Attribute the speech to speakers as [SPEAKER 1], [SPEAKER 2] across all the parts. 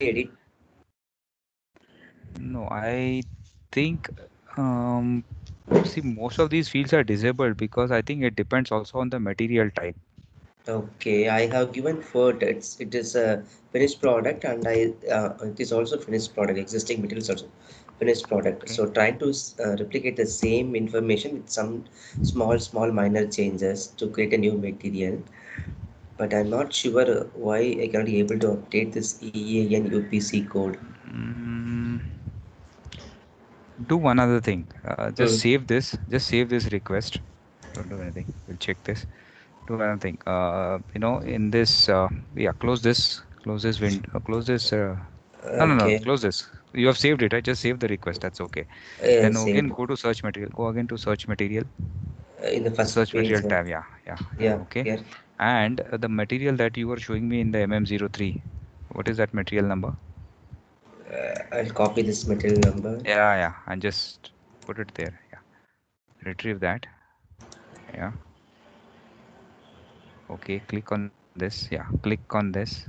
[SPEAKER 1] edit?
[SPEAKER 2] No, I think see most of these fields are disabled because I think it depends also on the material type.
[SPEAKER 1] Okay, I have given for it is a finished product, and it is also finished product. Existing materials also finished product.
[SPEAKER 2] Okay.
[SPEAKER 1] So trying to replicate the same information with some small minor changes to create a new material. But I'm not sure why I cannot be able to update this EAN UPC code.
[SPEAKER 2] Mm, do one other thing. Just
[SPEAKER 1] Hmm.
[SPEAKER 2] save this. Just save this request. Don't do anything. We'll check this. Do another thing. In this, yeah, close this. Close this window. Close this. No, no, no.
[SPEAKER 1] Okay.
[SPEAKER 2] Close this. You have saved it. I just saved the request. That's okay. Then
[SPEAKER 1] Save
[SPEAKER 2] again, go to search material. Go again to search material.
[SPEAKER 1] in the
[SPEAKER 2] The
[SPEAKER 1] first
[SPEAKER 2] search
[SPEAKER 1] page.
[SPEAKER 2] material tab. Yeah, yeah, yeah.
[SPEAKER 1] Yeah,
[SPEAKER 2] Okay.
[SPEAKER 1] here.
[SPEAKER 2] And the material that you were showing me in the MM03. What is that material number?
[SPEAKER 1] I'll copy this material number.
[SPEAKER 2] Yeah, yeah. And just put it there. Yeah. Retrieve that. Yeah. Okay. Click on this. Yeah. Click on this.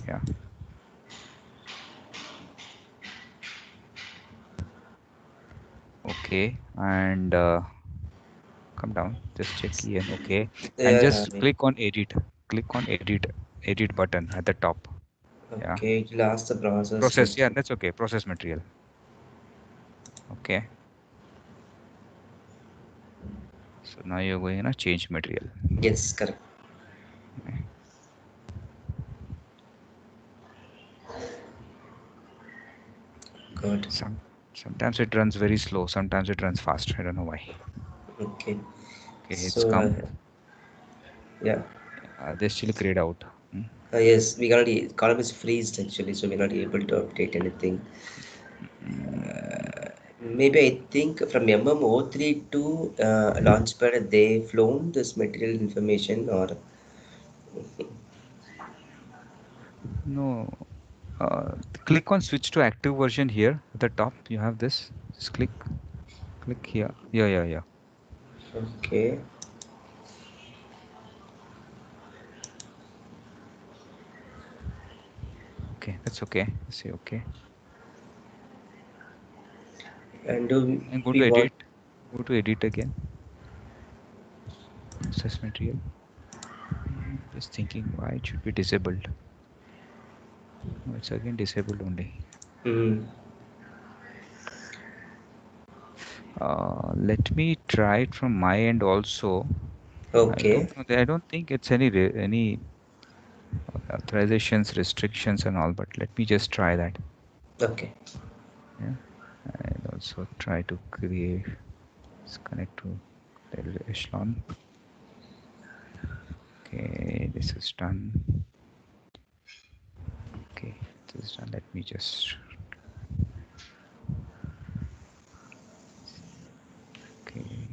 [SPEAKER 2] Yeah. Okay. And come down. Just check in. Okay. And
[SPEAKER 1] There,
[SPEAKER 2] just click on edit. Click on edit button at the top. Yeah.
[SPEAKER 1] okay, it will ask the process
[SPEAKER 2] Process. Yeah,
[SPEAKER 1] material.
[SPEAKER 2] that's okay. Process material. Okay. So now you're going to change material.
[SPEAKER 1] Yes, correct.
[SPEAKER 2] Okay.
[SPEAKER 1] Good.
[SPEAKER 2] Sometimes it runs very slow. Sometimes it runs fast. I don't know why.
[SPEAKER 1] Okay.
[SPEAKER 2] Okay. It's
[SPEAKER 1] So,
[SPEAKER 2] come.
[SPEAKER 1] yeah.
[SPEAKER 2] They still grayed out. Hmm.
[SPEAKER 1] Yes, we already column is freezed actually, so we're not able to update anything.
[SPEAKER 2] Mm,
[SPEAKER 1] Maybe I think from MMO3 to Launchpad, they flown this material information or
[SPEAKER 2] no. Uh, Click on switch to active version here at the top. You have this. Just click here. Yeah, yeah, yeah.
[SPEAKER 1] okay.
[SPEAKER 2] Okay, that's okay. Say okay.
[SPEAKER 1] And do
[SPEAKER 2] And go
[SPEAKER 1] we
[SPEAKER 2] to
[SPEAKER 1] want
[SPEAKER 2] edit. Go to edit again. Process material. Just thinking why it should be disabled. No, it's again disabled only.
[SPEAKER 1] mm,
[SPEAKER 2] Let me try it from my end also. I
[SPEAKER 1] okay,
[SPEAKER 2] don't know. I don't think it's any authorizations, restrictions, and all. But let me just try that.
[SPEAKER 1] okay,
[SPEAKER 2] Yeah, and also try to create. Let's connect to the echelon. Okay, this is done. Okay, this is done. Let me just. Okay.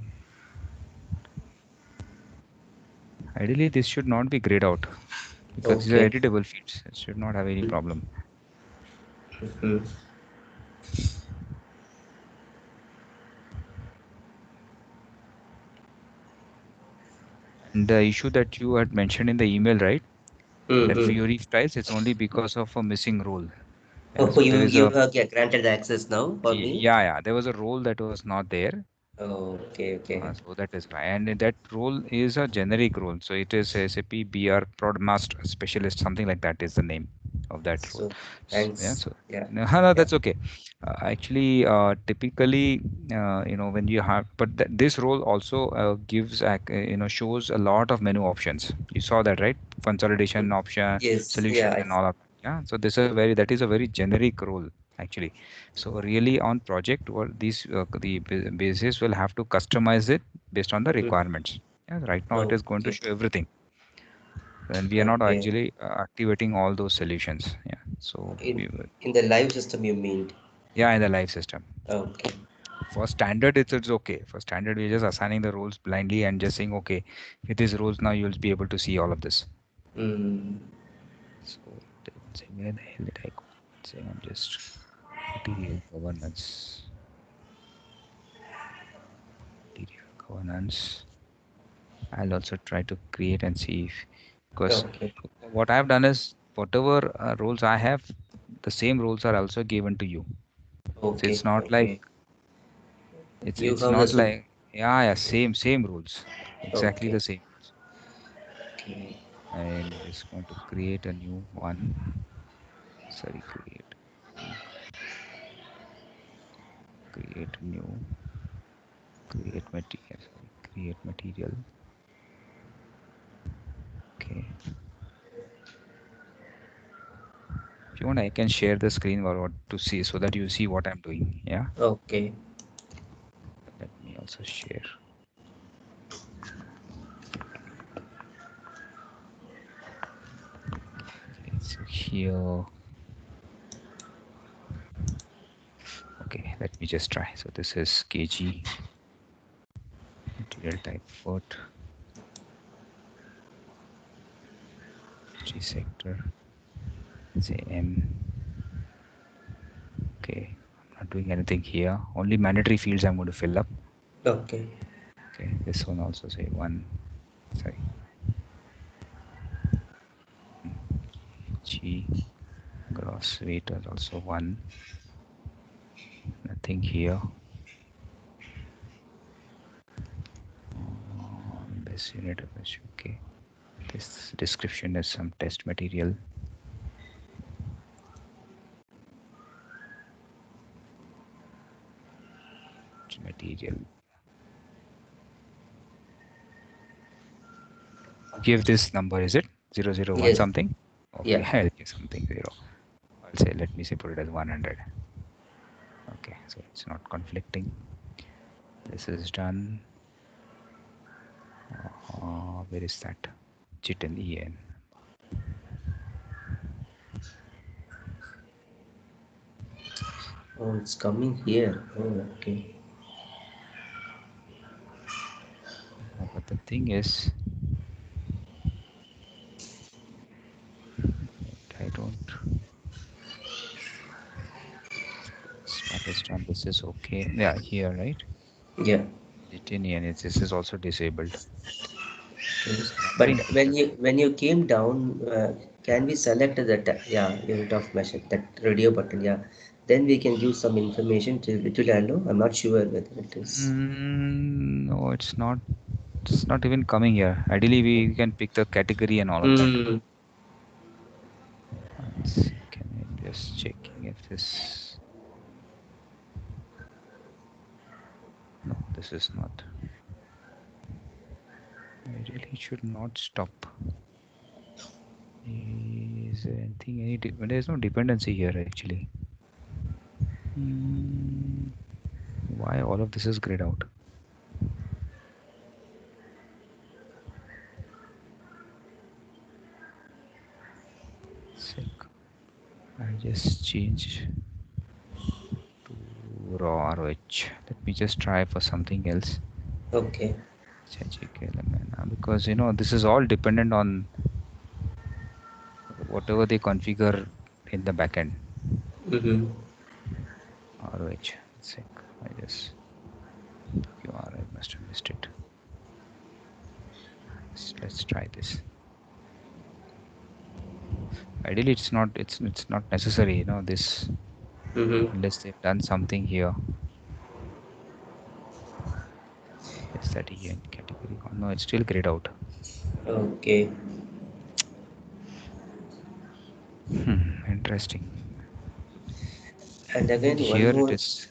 [SPEAKER 2] Ideally, this should not be grayed out because these are
[SPEAKER 1] okay.
[SPEAKER 2] editable fields. It should not have any problem.
[SPEAKER 1] Mm,
[SPEAKER 2] And the issue that you had mentioned in the email, right? That
[SPEAKER 1] mm.
[SPEAKER 2] Fiori files, it's only because of a missing role. Yeah,
[SPEAKER 1] Oh,
[SPEAKER 2] so there
[SPEAKER 1] you
[SPEAKER 2] is
[SPEAKER 1] you
[SPEAKER 2] a
[SPEAKER 1] have granted the access now for me.
[SPEAKER 2] yeah, there was a role that was not there.
[SPEAKER 1] Oh, okay, okay.
[SPEAKER 2] So that is why, and that role is a generic role. So it is SAP BR Prod Master Specialist, something like that is the name of that role.
[SPEAKER 1] So
[SPEAKER 2] Yeah,
[SPEAKER 1] thanks.
[SPEAKER 2] so
[SPEAKER 1] Yeah,
[SPEAKER 2] no, no,
[SPEAKER 1] yeah.
[SPEAKER 2] that's okay. Actually, typically, when you have, but this role also gives, shows a lot of menu options. You saw that, right? Consolidation option,
[SPEAKER 1] Yes,
[SPEAKER 2] solution,
[SPEAKER 1] yeah.
[SPEAKER 2] and all of that. Yeah, so that is a very generic role actually. So really on project, what these basis will have to customize it based on the
[SPEAKER 1] Mm.
[SPEAKER 2] requirements. Yeah, right now it is going to
[SPEAKER 1] Okay,
[SPEAKER 2] show everything, and we are not
[SPEAKER 1] okay.
[SPEAKER 2] actually activating all those solutions. Yeah, so
[SPEAKER 1] In
[SPEAKER 2] we will,
[SPEAKER 1] in the live system, you mean?
[SPEAKER 2] yeah, in the live system.
[SPEAKER 1] Okay.
[SPEAKER 2] For standard, it's okay. For standard, we're just assigning the roles blindly and just saying, okay, with these roles now you'll be able to see all of this.
[SPEAKER 1] Mm.
[SPEAKER 2] So one second, where the hell did I go? One second, I'm just material governance, material governance. I'll also try to create and see if, because
[SPEAKER 1] Okay.
[SPEAKER 2] what I've done is whatever roles I have, the same rules are also given to you. So
[SPEAKER 1] Okay,
[SPEAKER 2] it's not like
[SPEAKER 1] okay. You
[SPEAKER 2] it's
[SPEAKER 1] have the
[SPEAKER 2] not
[SPEAKER 1] sim.
[SPEAKER 2] like, yeah, same rules, exactly
[SPEAKER 1] Okay,
[SPEAKER 2] the same rules.
[SPEAKER 1] okay,
[SPEAKER 2] I'm just going to create a new one. Sorry, create new, create material. Sorry, create material. Okay. If you want, I can share the screen or what to see so that you see what I'm doing. Yeah.
[SPEAKER 1] okay.
[SPEAKER 2] Let me also share. Okay, so here, okay, let me just try. So this is kg material type what G sector. Say M. Okay, I'm not doing anything here. Only mandatory fields I'm going to fill up.
[SPEAKER 1] Okay.
[SPEAKER 2] Okay, this one also say one. Sorry, G gross weight is also one. Nothing here. Base unit of issue. Okay, this description is some test material. Material. Give this number, is it 001
[SPEAKER 1] Yes.
[SPEAKER 2] something? Okay,
[SPEAKER 1] Yeah.
[SPEAKER 2] I'll give something zero. I'll say, let me say, put it as 100. Okay, so it's not conflicting. This is done. Where is that? Jitin en.
[SPEAKER 1] Oh, it's coming here. Oh, okay.
[SPEAKER 2] But the thing is, I don't. Start is done. This is okay. Yeah, here, right?
[SPEAKER 1] Yeah.
[SPEAKER 2] Jitin en. This is also disabled.
[SPEAKER 1] Okay.
[SPEAKER 2] So
[SPEAKER 1] But
[SPEAKER 2] numbering
[SPEAKER 1] when you came down, can we select that unit of measure, that radio button? Yeah. Then we can give some information to it will allow. I'm not sure whether it is.
[SPEAKER 2] No, it's not. It's not even coming here. Ideally, we can pick the category and all of that.
[SPEAKER 1] Hmm.
[SPEAKER 2] 1 second, I'm just checking if this. No, this is not. Ideally, it should not stop. Is there anything? There's no dependency here actually. Hmm, why all of this is grayed out? Sec. I just changed to raw ROH. Let me just try for something else.
[SPEAKER 1] Okay.
[SPEAKER 2] Check element because this is all dependent on whatever they configure in the backend.
[SPEAKER 1] Mm-hmm.
[SPEAKER 2] ROH. Sec. I just I must have missed it. Let's try this. Ideally, it's not necessary, this
[SPEAKER 1] Mm-hmm.
[SPEAKER 2] unless they've done something here. Is that EN category? Oh, no, it's still grayed out.
[SPEAKER 1] Okay.
[SPEAKER 2] Interesting.
[SPEAKER 1] And
[SPEAKER 2] And
[SPEAKER 1] again, one
[SPEAKER 2] here it
[SPEAKER 1] more.
[SPEAKER 2] is.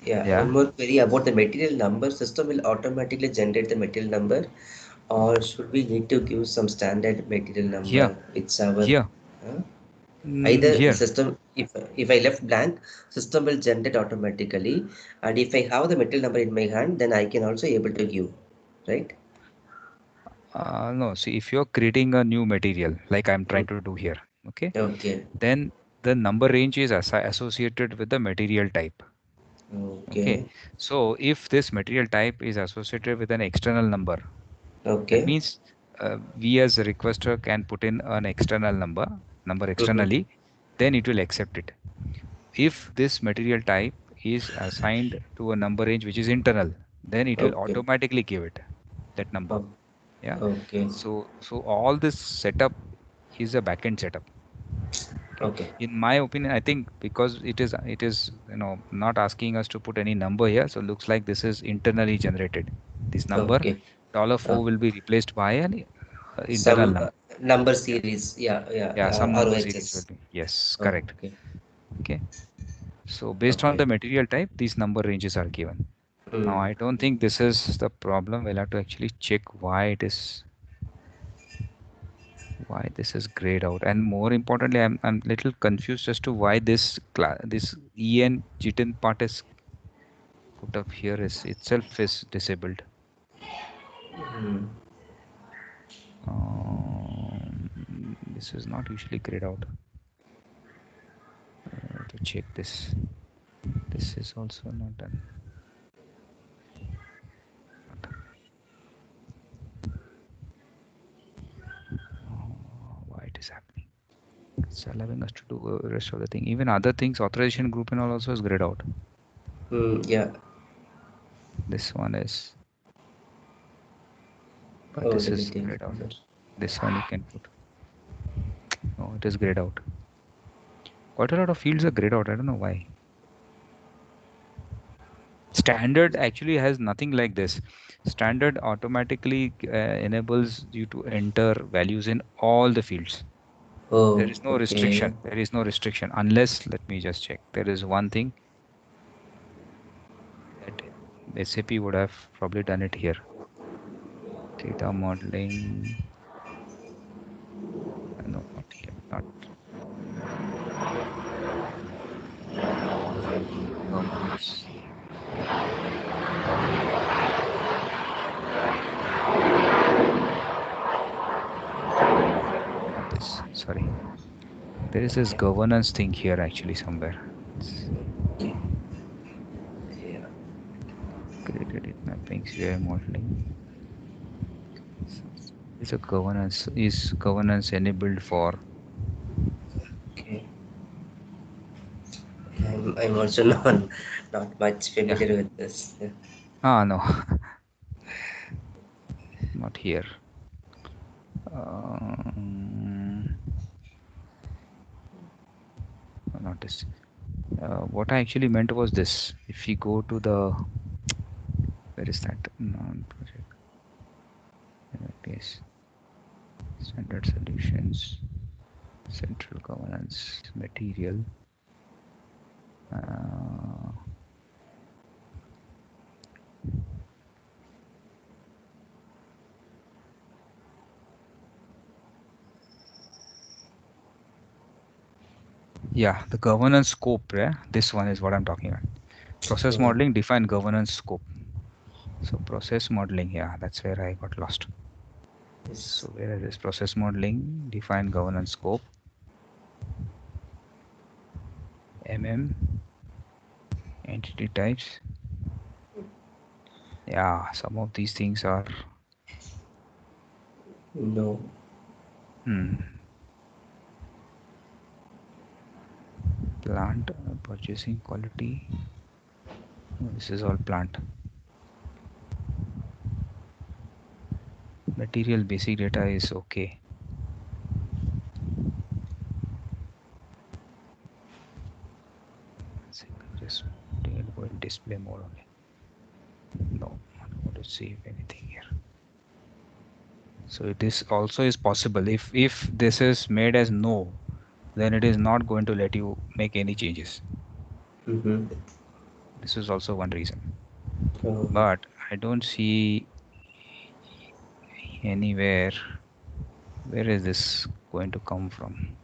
[SPEAKER 1] Yeah, one
[SPEAKER 2] Yeah.
[SPEAKER 1] more query about the material number. System will automatically generate the material number, or should we need to give some standard material
[SPEAKER 2] Here.
[SPEAKER 1] number? It's our
[SPEAKER 2] Here.
[SPEAKER 1] uh, either the
[SPEAKER 2] Here.
[SPEAKER 1] system. If I left blank, system will generate automatically, and if I have the material number in my hand, then I can also able to give, right?
[SPEAKER 2] No, see, if you're creating a new material, like I'm
[SPEAKER 1] Mm.
[SPEAKER 2] trying to do here, okay,
[SPEAKER 1] Okay,
[SPEAKER 2] then the number range is associated with the material type. Okay.
[SPEAKER 1] okay,
[SPEAKER 2] So if this material type is associated with an external number, that
[SPEAKER 1] okay.
[SPEAKER 2] means we as a requester can put in an external number
[SPEAKER 1] Mm-hmm.
[SPEAKER 2] externally, then it will accept it. If this material type is assigned to a number range which is internal, then it will
[SPEAKER 1] Okay,
[SPEAKER 2] automatically give it that number.
[SPEAKER 1] oh,
[SPEAKER 2] Yeah.
[SPEAKER 1] okay,
[SPEAKER 2] So all this setup is a backend setup. Okay.
[SPEAKER 1] Okay.
[SPEAKER 2] In my opinion, I think because it is not asking us to put any number here, so looks like this is internally generated. This number
[SPEAKER 1] Okay.
[SPEAKER 2] dollar
[SPEAKER 1] Uh,
[SPEAKER 2] four will be replaced by an internal
[SPEAKER 1] some
[SPEAKER 2] number.
[SPEAKER 1] number
[SPEAKER 2] Yeah.
[SPEAKER 1] series. Yeah, yeah,
[SPEAKER 2] Yeah,
[SPEAKER 1] yeah.
[SPEAKER 2] some number series will
[SPEAKER 1] ROHS.
[SPEAKER 2] be. Yes,
[SPEAKER 1] Oh,
[SPEAKER 2] correct.
[SPEAKER 1] okay.
[SPEAKER 2] Okay. So based on
[SPEAKER 1] Okay.
[SPEAKER 2] the material type, these number ranges are given. Now
[SPEAKER 1] Mm.
[SPEAKER 2] I don't think this is the problem. We'll have to actually check why this is grayed out, and more importantly, I'm little confused as to why this en jitten part is put up here is itself is disabled.
[SPEAKER 1] Mm.
[SPEAKER 2] This is not usually grayed out. To check this, this is also not done. Not, why it is happening? It's allowing us to do the rest of the thing. Even other things, authorization group and all also is grayed out.
[SPEAKER 1] Mm, yeah.
[SPEAKER 2] This one is, but
[SPEAKER 1] Oh,
[SPEAKER 2] this is
[SPEAKER 1] limiting.
[SPEAKER 2] grayed out. This one you can put. No, it is grayed out. Quite a lot of fields are grayed out. I don't know why. Standard actually has nothing like this. Standard automatically enables you to enter values in all the fields. There
[SPEAKER 1] Oh,
[SPEAKER 2] is no
[SPEAKER 1] okay.
[SPEAKER 2] restriction. There is no restriction unless, let me just check. There is one thing that SAP would have probably done it here. Data modeling. No, not here. Not governance. Not this. Sorry. There is this governance thing here actually somewhere. It's
[SPEAKER 1] Okay. Yeah.
[SPEAKER 2] created it mappings, UI modeling. Is a governance enabled for?
[SPEAKER 1] Okay. I'm also not much
[SPEAKER 2] Yeah.
[SPEAKER 1] familiar with this. Yeah.
[SPEAKER 2] Ah, no. Not here. Um, Not this. What I actually meant was this. If we go to the, where is that? Non-project case, standard solutions, central governance, material. Uh, yeah, the governance scope. Yeah, this one is what I'm talking about. Process
[SPEAKER 1] Oh,
[SPEAKER 2] modeling, define governance scope. So process modeling, yeah, that's where I got lost.
[SPEAKER 1] yes.
[SPEAKER 2] So where is this process modeling, define governance scope, entity types. Yeah, some of these things are
[SPEAKER 1] No.
[SPEAKER 2] hmm, plant purchasing quality. No, this is all plant. Material basic data is okay. Just go in display mode only. No, I don't want to save anything here. So it is also is possible if this is made as no, then it is not going to let you make any changes.
[SPEAKER 1] Mm-hmm.
[SPEAKER 2] This is also one reason.
[SPEAKER 1] Oh,
[SPEAKER 2] But I don't see anywhere. Where is this going to come from?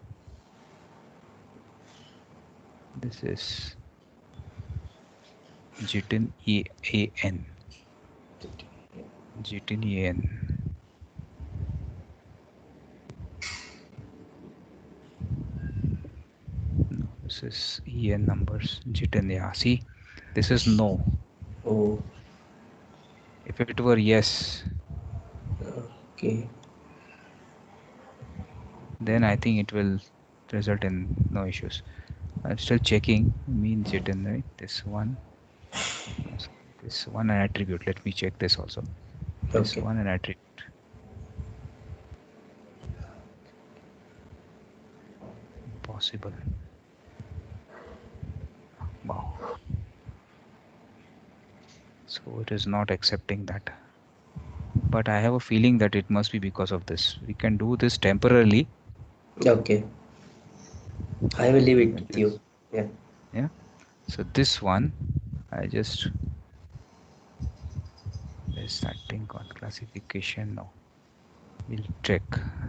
[SPEAKER 2] This is Jitin EAN. Jitin EAN. No, this is EN numbers. Jitin, yeah. See, this is no.
[SPEAKER 1] oh,
[SPEAKER 2] If it were yes,
[SPEAKER 1] okay.
[SPEAKER 2] then I think it will result in no issues. I'm still checking mean Jitin, right? This one. No, this one an attribute. Let me check this also. This
[SPEAKER 1] Okay.
[SPEAKER 2] one an attribute. possible? Wow. So it is not accepting that. But I have a feeling that it must be because of this. We can do this temporarily.
[SPEAKER 1] Okay. I will leave
[SPEAKER 2] We
[SPEAKER 1] it
[SPEAKER 2] can
[SPEAKER 1] with you.
[SPEAKER 2] just,
[SPEAKER 1] Yeah.
[SPEAKER 2] yeah. So this one, I just, where's that thing called classification? No. We'll check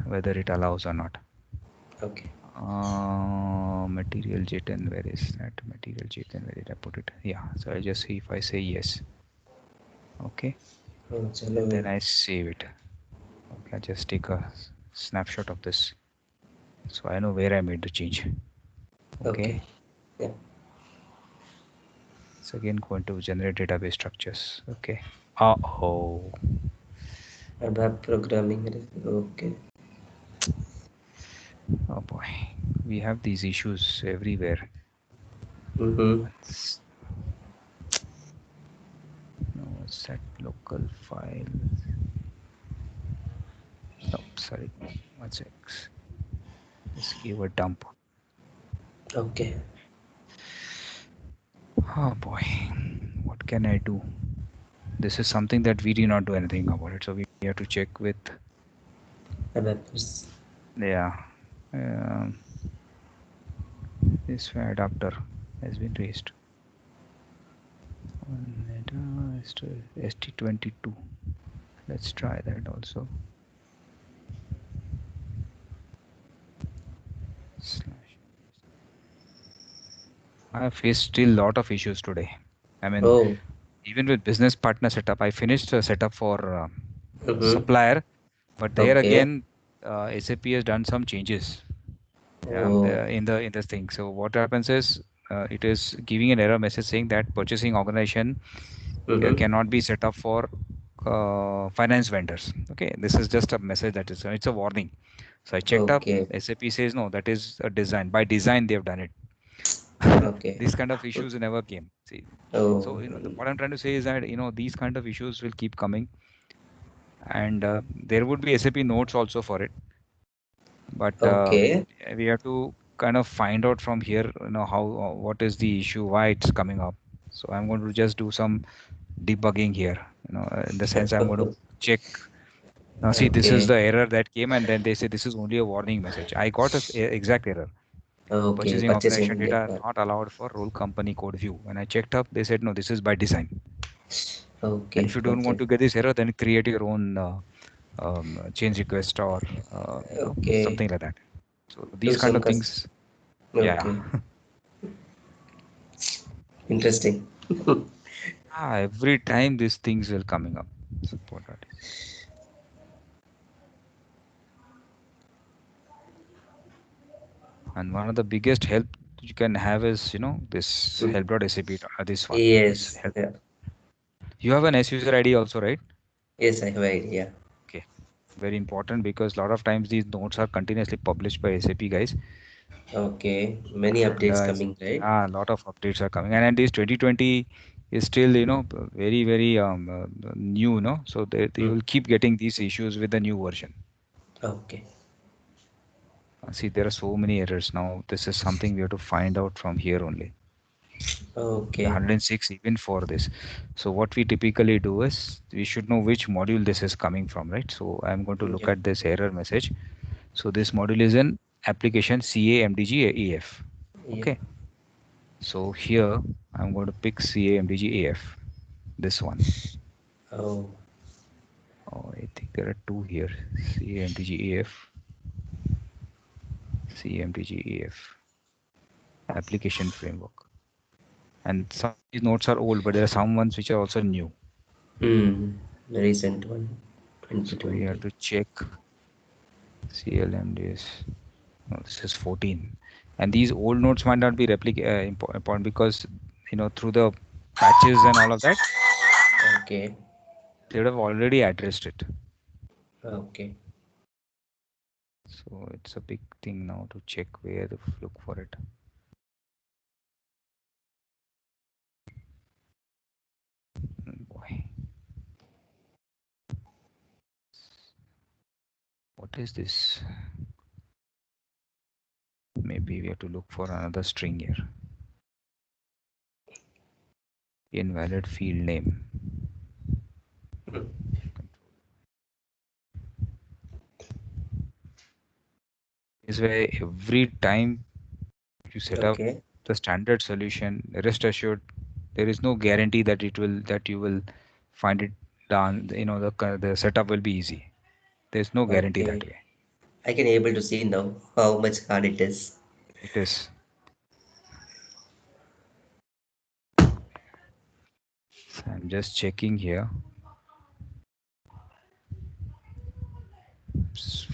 [SPEAKER 2] whether it allows or not.
[SPEAKER 1] Okay.
[SPEAKER 2] Material Jiten, where is that material Jiten? Where did I put it? Yeah. So I just see if I say yes. Okay.
[SPEAKER 1] Oh,
[SPEAKER 2] And
[SPEAKER 1] chalo.
[SPEAKER 2] then I save it. Okay. I just take a snapshot of this. So I know where I made the change.
[SPEAKER 1] Okay.
[SPEAKER 2] Okay.
[SPEAKER 1] Yeah.
[SPEAKER 2] It's again going to generate database structures. Okay. Oh.
[SPEAKER 1] Abap programming. Okay.
[SPEAKER 2] Oh boy. We have these issues everywhere.
[SPEAKER 1] Mm-hmm.
[SPEAKER 2] It's, no, set local file. No, sorry. What's X? Just give a dump.
[SPEAKER 1] Okay.
[SPEAKER 2] Oh boy. What can I do? This is something that we did not do anything about it. So we have to check with,
[SPEAKER 1] Abapus.
[SPEAKER 2] yeah. Um, this adapter has been raised. ST22. Let's try that also. Slash. I have faced still lot of issues today. I mean,
[SPEAKER 1] Oh.
[SPEAKER 2] even with business partner setup, I finished a setup for
[SPEAKER 1] Mm-hmm.
[SPEAKER 2] supplier, but there
[SPEAKER 1] Okay.
[SPEAKER 2] again, SAP has done some changes
[SPEAKER 1] Oh.
[SPEAKER 2] in the thing. So what happens is it is giving an error message saying that purchasing organization
[SPEAKER 1] Mm-hmm.
[SPEAKER 2] cannot be set up for finance vendors. Okay, this is just a message that is it's a warning. So I checked up.
[SPEAKER 1] Okay.
[SPEAKER 2] SAP says no, that is a design. By design, they have done it.
[SPEAKER 1] Okay.
[SPEAKER 2] These kind of issues never came. See,
[SPEAKER 1] Oh.
[SPEAKER 2] so what I'm trying to say is that these kind of issues will keep coming, and there would be SAP notes also for it, but
[SPEAKER 1] Okay.
[SPEAKER 2] we have to kind of find out from here, how what is the issue, why it's coming up. So I'm going to just do some debugging here, in the sense I'm going to check. Now see, this is
[SPEAKER 1] Okay.
[SPEAKER 2] the error that came, and then they say this is only a warning message. I got a exact error.
[SPEAKER 1] Okay.
[SPEAKER 2] Purchasing
[SPEAKER 1] Purchasing
[SPEAKER 2] organization
[SPEAKER 1] India.
[SPEAKER 2] data
[SPEAKER 1] Yeah.
[SPEAKER 2] not allowed for role company code view. When I checked up, they said no, this is by design. And
[SPEAKER 1] Okay.
[SPEAKER 2] if you don't want
[SPEAKER 1] Okay.
[SPEAKER 2] to get this error, then create your own change request or
[SPEAKER 1] Okay.
[SPEAKER 2] something like that. So these
[SPEAKER 1] Do
[SPEAKER 2] kind
[SPEAKER 1] some
[SPEAKER 2] of
[SPEAKER 1] cus.
[SPEAKER 2] things, yeah.
[SPEAKER 1] Okay. Interesting.
[SPEAKER 2] Every time these things will coming up. Support artist. And one of the biggest help you can have is this
[SPEAKER 1] Mm.
[SPEAKER 2] help.sap, this one, this
[SPEAKER 1] Yes.
[SPEAKER 2] help.
[SPEAKER 1] Yeah.
[SPEAKER 2] You have an S user ID also, right?
[SPEAKER 1] Yes, I have idea.
[SPEAKER 2] Okay, very important because a lot of times these notes are continuously published by SAP guys,
[SPEAKER 1] Okay. Many
[SPEAKER 2] and
[SPEAKER 1] updates coming, right?
[SPEAKER 2] a lot of updates are coming. And this 2020 is still very very new, so they
[SPEAKER 1] Mm.
[SPEAKER 2] will keep getting these issues with the new version.
[SPEAKER 1] Okay.
[SPEAKER 2] See, there are so many errors now. This is something we have to find out from here only. The
[SPEAKER 1] Okay.
[SPEAKER 2] 106 even for this. So what we typically do is we should know which module this is coming from, right? So I'm going to look
[SPEAKER 1] Yeah.
[SPEAKER 2] at this error message. So this module is in application CAMDGAEF.
[SPEAKER 1] Yeah.
[SPEAKER 2] Okay. So here I'm going to pick CAMDGAF. This one.
[SPEAKER 1] Oh.
[SPEAKER 2] Oh, I think there are two here. CAMDGAF, CAMDGAF application framework. And some of these notes are old, but there are some ones which are also new.
[SPEAKER 1] Hmm. The recent one.
[SPEAKER 2] So we have
[SPEAKER 1] 2020.
[SPEAKER 2] to check CLMDs. No, this is 14. And these old notes might not be important because, through the patches and all of that,
[SPEAKER 1] Okay.
[SPEAKER 2] they would have already addressed it.
[SPEAKER 1] Okay.
[SPEAKER 2] So it's a big thing now to check where to look for it. Boy, what is this? maybe we have to look for another string here. Invalid field name.
[SPEAKER 1] Mm.
[SPEAKER 2] Is where every time you set up
[SPEAKER 1] Okay.
[SPEAKER 2] the standard solution, rest assured, there is no guarantee that it will that you will find it done. The setup will be easy. There's no guarantee that
[SPEAKER 1] Okay.
[SPEAKER 2] way.
[SPEAKER 1] I can able to see now how much hard it is.
[SPEAKER 2] It is. So I'm just checking here.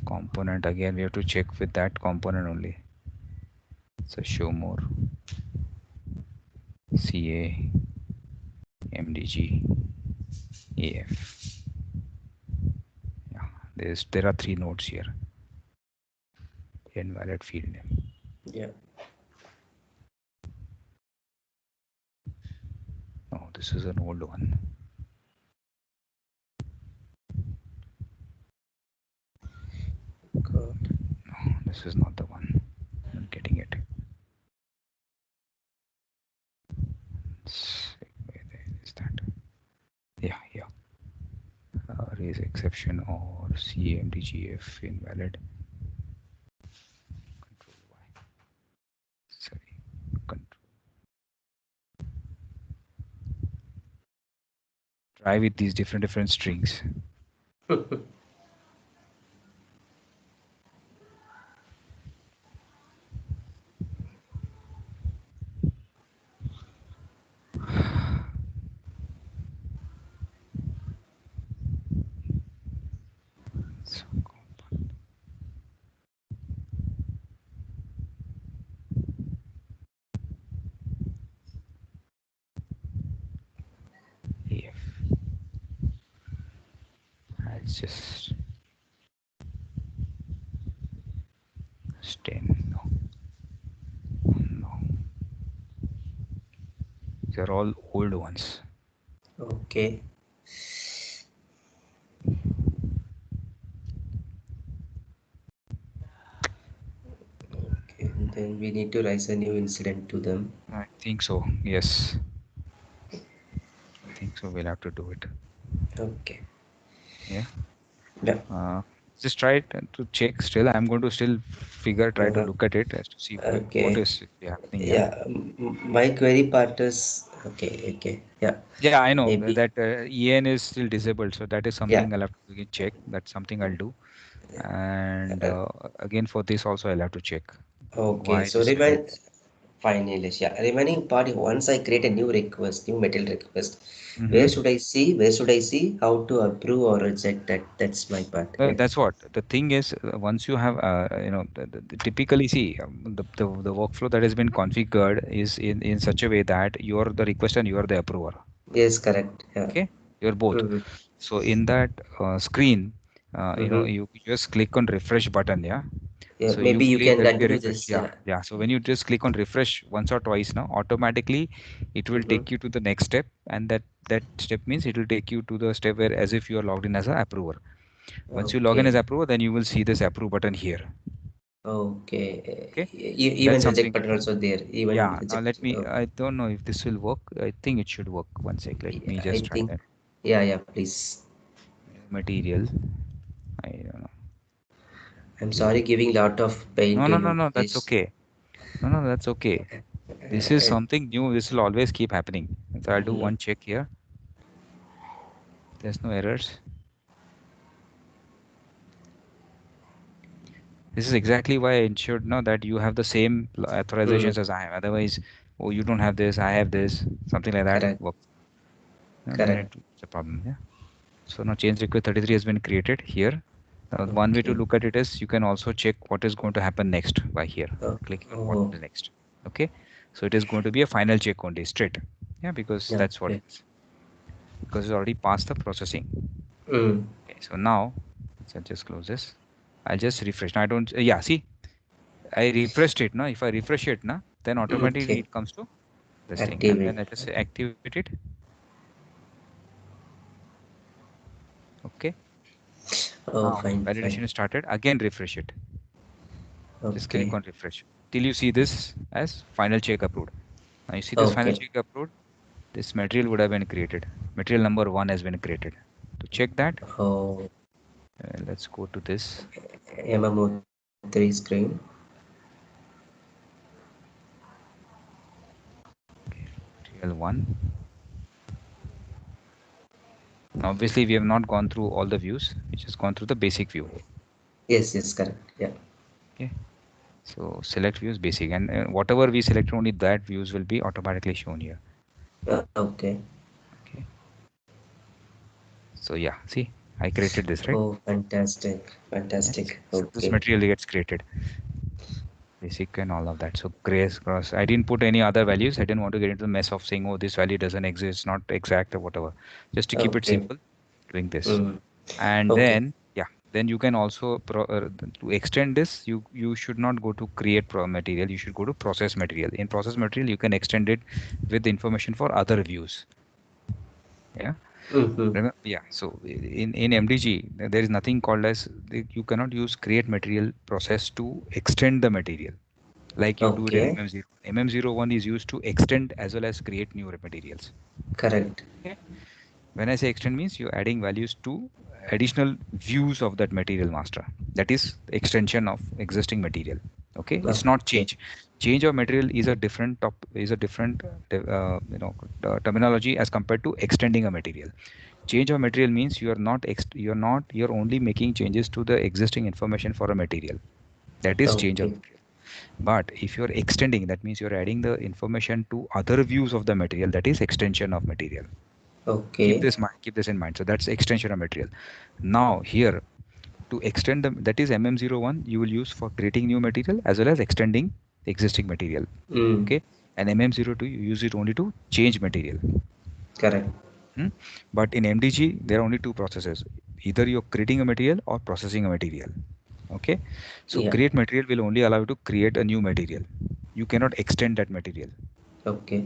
[SPEAKER 2] Component again. We have to check with that component only. So show more. CA, MDG, AF. Yeah, there are three nodes here. Invalid field name.
[SPEAKER 1] Yeah.
[SPEAKER 2] Oh, this is an old one.
[SPEAKER 1] God.
[SPEAKER 2] No, this is not the one. I'm not getting it. Where is that? Yeah, yeah. Raise exception or CMDGF invalid. Control Y. Sorry. Control. Try with these different strings. So compound AF. I'll just 10. No, no. They're all old ones.
[SPEAKER 1] Okay. Okay. And then we need to raise a new incident to them.
[SPEAKER 2] I think so. Yes. I think so. We'll have to do it.
[SPEAKER 1] Okay.
[SPEAKER 2] Yeah.
[SPEAKER 1] Yeah.
[SPEAKER 2] Uh, just try it to check still. I'm going to still try to
[SPEAKER 1] Uh,
[SPEAKER 2] look at it as to see what
[SPEAKER 1] okay.
[SPEAKER 2] is happening. Yeah.
[SPEAKER 1] Yeah. My query part is okay. Okay. Yeah.
[SPEAKER 2] Yeah, I know
[SPEAKER 1] Maybe.
[SPEAKER 2] that EN is still disabled. So that is
[SPEAKER 1] Yeah.
[SPEAKER 2] something I'll have to again check. That's something I'll do. And
[SPEAKER 1] Uh,
[SPEAKER 2] again, for this also, I'll have to check
[SPEAKER 1] okay.
[SPEAKER 2] why
[SPEAKER 1] So
[SPEAKER 2] this error
[SPEAKER 1] remind.
[SPEAKER 2] is.
[SPEAKER 1] Fine, Nilesh. Yeah. Remaining part. Once I create a new request, new material request, where
[SPEAKER 2] Mm-hmm.
[SPEAKER 1] should I see? Where should I see how to approve or reject that? That's my part. Yeah.
[SPEAKER 2] That's what the thing is. Once you have, typically see the workflow that has been configured is in such a way that you're the request and you're the approver.
[SPEAKER 1] Yes. Correct. Yeah.
[SPEAKER 2] Okay, you're both.
[SPEAKER 1] Mm-hmm.
[SPEAKER 2] So in that screen,
[SPEAKER 1] Mm-hmm.
[SPEAKER 2] you just click on refresh button. Yeah.
[SPEAKER 1] Yeah.
[SPEAKER 2] So you
[SPEAKER 1] Maybe you
[SPEAKER 2] click,
[SPEAKER 1] can
[SPEAKER 2] there will be a
[SPEAKER 1] continue
[SPEAKER 2] refresh.
[SPEAKER 1] this.
[SPEAKER 2] Yeah,
[SPEAKER 1] Yeah.
[SPEAKER 2] yeah. So when you just click on refresh once or twice now, automatically it will
[SPEAKER 1] Mm-hmm.
[SPEAKER 2] take you to the next step, and that step means it will take you to the step where as if you are logged in as an approver. Once you log in as
[SPEAKER 1] Okay.
[SPEAKER 2] approver, then you will see this approve button here.
[SPEAKER 1] Okay.
[SPEAKER 2] Okay,
[SPEAKER 1] Even
[SPEAKER 2] that's
[SPEAKER 1] reject
[SPEAKER 2] something.
[SPEAKER 1] button also there. Even
[SPEAKER 2] Yeah. Now
[SPEAKER 1] reject.
[SPEAKER 2] let me.
[SPEAKER 1] Oh,
[SPEAKER 2] I don't know if this will work. I think it should work. One sec. Let me
[SPEAKER 1] I
[SPEAKER 2] just try
[SPEAKER 1] think.
[SPEAKER 2] that.
[SPEAKER 1] Yeah. Yeah. Please.
[SPEAKER 2] New material. I don't know.
[SPEAKER 1] I'm
[SPEAKER 2] New.
[SPEAKER 1] sorry giving lot of pain
[SPEAKER 2] No,
[SPEAKER 1] to
[SPEAKER 2] no, no,
[SPEAKER 1] you,
[SPEAKER 2] no. That's
[SPEAKER 1] please.
[SPEAKER 2] okay. No, no, that's okay. This is something new. This will always keep happening. So I'll do
[SPEAKER 1] Mhm.
[SPEAKER 2] one check here. There's no errors. This is exactly why I ensured now that you have the same
[SPEAKER 1] Mm,
[SPEAKER 2] authorizations as I have. Otherwise, oh, you don't have this, I have this, something like that.
[SPEAKER 1] correct.
[SPEAKER 2] Work. Then
[SPEAKER 1] Correct.
[SPEAKER 2] it's a problem. Yeah. So now change request 33 has been created here. One way to
[SPEAKER 1] Okay.
[SPEAKER 2] look at it is you can also check what is going to happen next by here.
[SPEAKER 1] Oh,
[SPEAKER 2] Clicking on what
[SPEAKER 1] oh,
[SPEAKER 2] is next. Okay. So it is going to be a final check only straight. Yeah, because
[SPEAKER 1] yeah,
[SPEAKER 2] that's what
[SPEAKER 1] okay.
[SPEAKER 2] it is. Because it's already passed the processing.
[SPEAKER 1] Mm,
[SPEAKER 2] Okay. So now, let's just close this. I'll just refresh. Now I don't. Yeah. See, I refreshed it. Now, if I refresh it, now then automatically
[SPEAKER 1] okay.
[SPEAKER 2] it comes to this thing. And
[SPEAKER 1] Activate.
[SPEAKER 2] then I just say activate it. Okay.
[SPEAKER 1] Oh,
[SPEAKER 2] Now
[SPEAKER 1] fine, fine.
[SPEAKER 2] validation is started. Again, refresh it. Just click
[SPEAKER 1] Okay.
[SPEAKER 2] on refresh. till you see this as final check approved. Now you see this final
[SPEAKER 1] Okay.
[SPEAKER 2] check approved, this material would have been created. Material number one has been created. To check that,
[SPEAKER 1] Oh,
[SPEAKER 2] let's go to this.
[SPEAKER 1] MMO3 screen.
[SPEAKER 2] Okay, material one. Now, obviously, we have not gone through all the views. We just gone through the basic view.
[SPEAKER 1] Yes, yes, correct. Yeah.
[SPEAKER 2] Okay. So select views basic, and whatever we select, only that views will be automatically shown here.
[SPEAKER 1] Okay.
[SPEAKER 2] Okay. So yeah, see, I created this, right?
[SPEAKER 1] Oh, fantastic.
[SPEAKER 2] Yes.
[SPEAKER 1] Fantastic.
[SPEAKER 2] So this
[SPEAKER 1] Okay.
[SPEAKER 2] material gets created, basic and all of that. So grace cross. I didn't put any other values. I didn't want to get into the mess of saying, oh, this value doesn't exist, not exact or whatever. Just to keep it
[SPEAKER 1] Okay.
[SPEAKER 2] simple, doing this.
[SPEAKER 1] Mm.
[SPEAKER 2] And
[SPEAKER 1] Okay.
[SPEAKER 2] then yeah, then you can also to extend this, you should not go to create material, you should go to process material. In process material you can extend it with information for other views. Yeah.
[SPEAKER 1] Mm-hmm.
[SPEAKER 2] Yeah, so in MDG there is nothing called as you cannot use create material process to extend the material like you do it in
[SPEAKER 1] Okay.
[SPEAKER 2] mm0. mm01 is used to extend as well as create new materials.
[SPEAKER 1] Correct.
[SPEAKER 2] Okay. When I say extend means you're adding values to additional views of that material master. That is extension of existing material. Okay, it's not
[SPEAKER 1] Okay.
[SPEAKER 2] change. Change of material is a different is a different terminology as compared to extending a material. Change of material means you're only making changes to the existing information for a material. That is change of
[SPEAKER 1] Okay.
[SPEAKER 2] material. But if you're extending, that means you're adding the information to other views of the material. That is extension of material.
[SPEAKER 1] Okay.
[SPEAKER 2] Keep this in mind. So that's extension of material. Now here to extend the that is mm01 you will use for creating new material as well as extending existing material.
[SPEAKER 1] Mm.
[SPEAKER 2] Okay, and mm02 you use it only to change material.
[SPEAKER 1] Correct.
[SPEAKER 2] Hmm? But in MDG there are only two processes. Either you're creating a material or processing a material. Okay, so
[SPEAKER 1] Yeah.
[SPEAKER 2] create material will only allow you to create a new material. You cannot extend that material.
[SPEAKER 1] Okay.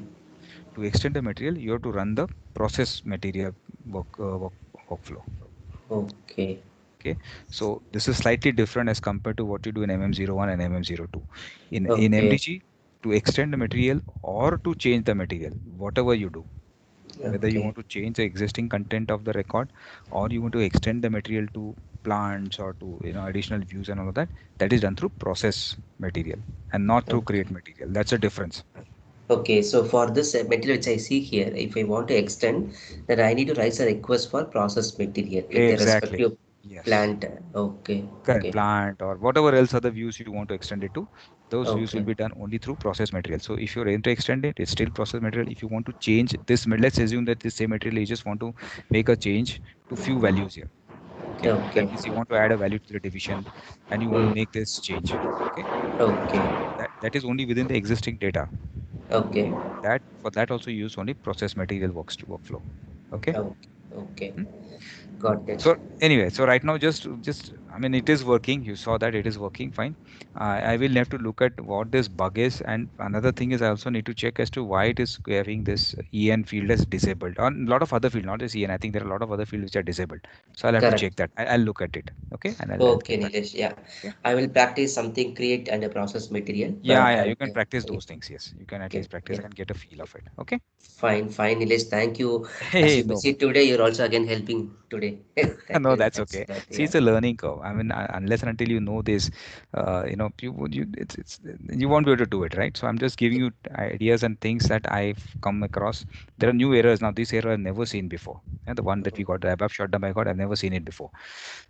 [SPEAKER 2] To extend the material you have to run the process material workflow.
[SPEAKER 1] Okay.
[SPEAKER 2] Okay, so this is slightly different as compared to what you do in MM01 and MM02. In
[SPEAKER 1] Okay.
[SPEAKER 2] MDG, to extend the material or to change the material, whatever you do, whether you
[SPEAKER 1] Okay.
[SPEAKER 2] want to change the existing content of the record or you want to extend the material to plants or to additional views and all of that, that is done through process material and not through
[SPEAKER 1] Okay.
[SPEAKER 2] create material. That's a difference.
[SPEAKER 1] Okay. So for this material which I see here, if I want to extend, then I need to raise a request for process material with the
[SPEAKER 2] Exactly.
[SPEAKER 1] respective
[SPEAKER 2] Yes.
[SPEAKER 1] plant. Okay.
[SPEAKER 2] Correct,
[SPEAKER 1] Okay.
[SPEAKER 2] plant or whatever else other views you want to extend it to, those views will
[SPEAKER 1] Okay.
[SPEAKER 2] be done only through process material. So if you're aiming to extend it, it's still process material. If you want to change this, let's assume that this same material you just want to make a change to few values here. Okay, that
[SPEAKER 1] Okay.
[SPEAKER 2] means you want to add a value to the division and you want to
[SPEAKER 1] Mm.
[SPEAKER 2] make this change. Okay, so
[SPEAKER 1] Okay.
[SPEAKER 2] that is only within the existing data.
[SPEAKER 1] Okay.
[SPEAKER 2] Okay, that for that also use only process material workflow. Okay.
[SPEAKER 1] Okay. Okay.
[SPEAKER 2] Hmm?
[SPEAKER 1] Got it.
[SPEAKER 2] So anyway, so right now just I mean it is working. You saw that it is working fine. I will have to look at what this bug is, and another thing is I also need to check as to why it is having this EN field as disabled. On a lot of other field, not just EN. I think there are a lot of other fields which are disabled. So I'll have to
[SPEAKER 1] Correct.
[SPEAKER 2] check that. I'll look at it. Okay, and I'll
[SPEAKER 1] Okay,
[SPEAKER 2] get back.
[SPEAKER 1] Nilesh. Yeah.
[SPEAKER 2] Okay.
[SPEAKER 1] I will practice something, create and a process material,
[SPEAKER 2] Yeah,
[SPEAKER 1] but
[SPEAKER 2] yeah.
[SPEAKER 1] I
[SPEAKER 2] You can practice
[SPEAKER 1] yeah,
[SPEAKER 2] those things. Yes, you can at
[SPEAKER 1] okay.
[SPEAKER 2] least practice
[SPEAKER 1] Yeah.
[SPEAKER 2] and get a feel of it. Okay.
[SPEAKER 1] Fine, fine, Nilesh. Thank you. As
[SPEAKER 2] Hey,
[SPEAKER 1] you
[SPEAKER 2] no
[SPEAKER 1] busy
[SPEAKER 2] problem.
[SPEAKER 1] today, you're also again helping today. Thank
[SPEAKER 2] No,
[SPEAKER 1] you.
[SPEAKER 2] that's
[SPEAKER 1] Thanks
[SPEAKER 2] okay.
[SPEAKER 1] a lot.
[SPEAKER 2] See,
[SPEAKER 1] Yeah.
[SPEAKER 2] it's a learning curve. I mean, unless and until you know this, it's you won't be able to do it, right? So I'm just giving you ideas and things that I've come across. There are new errors now. This error I've never seen before. And the one that we got, the above short dump I got, I've never seen it before.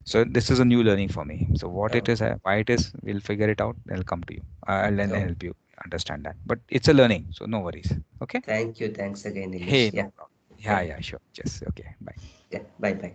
[SPEAKER 2] So this is a new learning for me. So what it
[SPEAKER 1] Oh,
[SPEAKER 2] is, why it is, we'll figure it out. I'll come to you. I'll then
[SPEAKER 1] oh.
[SPEAKER 2] help you understand that. But it's a learning, so no worries. Okay.
[SPEAKER 1] Thank you. Thanks again, Nilesh.
[SPEAKER 2] Hey,
[SPEAKER 1] Yeah.
[SPEAKER 2] no problem.
[SPEAKER 1] Yeah.
[SPEAKER 2] Yeah, yeah, sure. Just okay. Bye.
[SPEAKER 1] Yeah. Bye bye.